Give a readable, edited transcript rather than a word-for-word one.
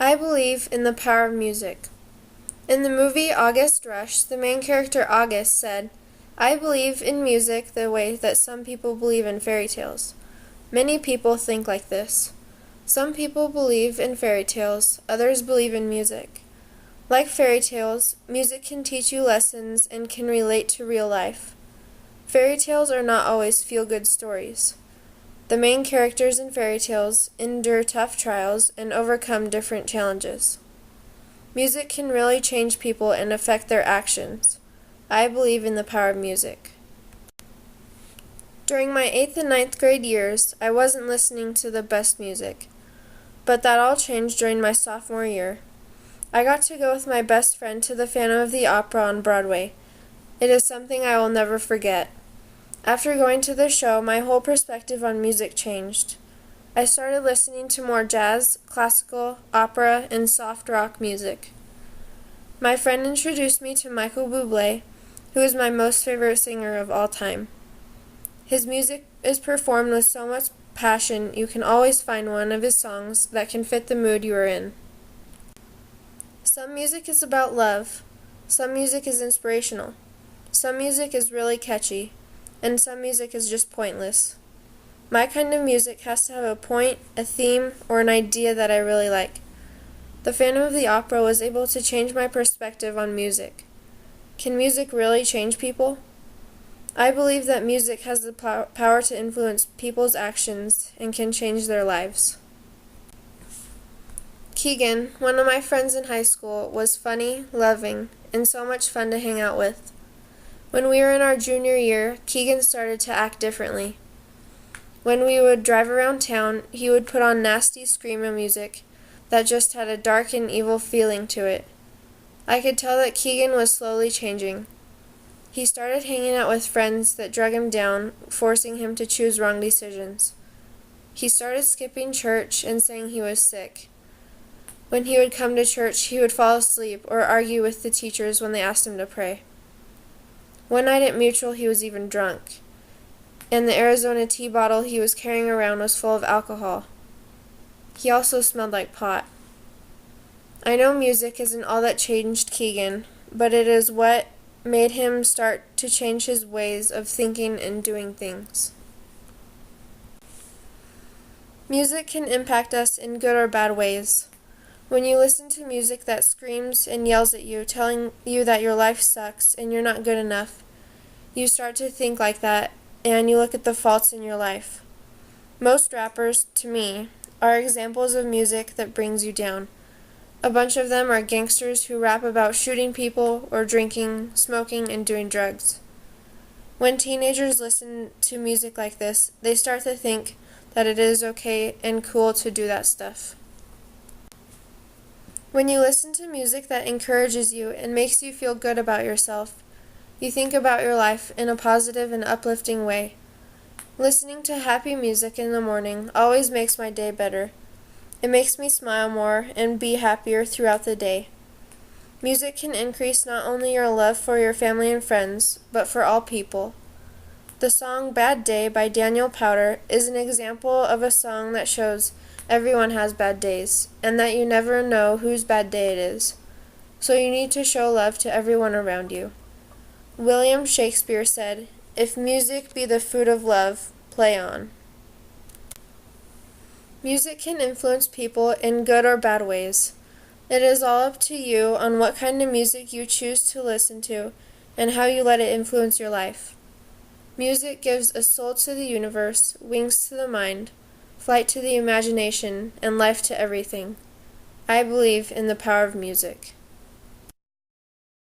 I believe in the power of music. In the movie August Rush, the main character August said, "I believe in music the way that some people believe in fairy tales. Many people think like this. Some people believe in fairy tales, others believe in music. Like fairy tales, music can teach you lessons and can relate to real life. Fairy tales are not always feel-good stories. The main characters in fairy tales endure tough trials and overcome different challenges. Music can really change people and affect their actions. I believe in the power of music." During my 8th and ninth grade years, I wasn't listening to the best music, but that all changed during my sophomore year. I got to go with my best friend to the Phantom of the Opera on Broadway. It is something I will never forget. After going to the show, my whole perspective on music changed. I started listening to more jazz, classical, opera, and soft rock music. My friend introduced me to Michael Bublé, who is my most favorite singer of all time. His music is performed with so much passion you can always find one of his songs that can fit the mood you are in. Some music is about love, some music is inspirational, some music is really catchy, and some music is just pointless. My kind of music has to have a point, a theme, or an idea that I really like. The Phantom of the Opera was able to change my perspective on music. Can music really change people? I believe that music has the power to influence people's actions and can change their lives. Keegan, one of my friends in high school, was funny, loving, and so much fun to hang out with. When we were in our junior year, Keegan started to act differently. When we would drive around town, he would put on nasty screamo music that just had a dark and evil feeling to it. I could tell that Keegan was slowly changing. He started hanging out with friends that drug him down, forcing him to choose wrong decisions. He started skipping church and saying he was sick. When he would come to church, he would fall asleep or argue with the teachers when they asked him to pray. One night at Mutual, he was even drunk, and the Arizona tea bottle he was carrying around was full of alcohol. He also smelled like pot. I know music isn't all that changed Keegan, but it is what made him start to change his ways of thinking and doing things. Music can impact us in good or bad ways. When you listen to music that screams and yells at you, telling you that your life sucks and you're not good enough, you start to think like that, and you look at the faults in your life. Most rappers, to me, are examples of music that brings you down. A bunch of them are gangsters who rap about shooting people or drinking, smoking, and doing drugs. When teenagers listen to music like this, they start to think that it is okay and cool to do that stuff. When you listen to music that encourages you and makes you feel good about yourself, you think about your life in a positive and uplifting way. Listening to happy music in the morning always makes my day better. It makes me smile more and be happier throughout the day. Music can increase not only your love for your family and friends, but for all people. The song Bad Day by Daniel Powter is an example of a song that shows everyone has bad days, and that you never know whose bad day it is. So you need to show love to everyone around you. William Shakespeare said, "If music be the food of love, play on." Music can influence people in good or bad ways. It is all up to you on what kind of music you choose to listen to and how you let it influence your life. Music gives a soul to the universe, wings to the mind, flight to the imagination, and life to everything. I believe in the power of music.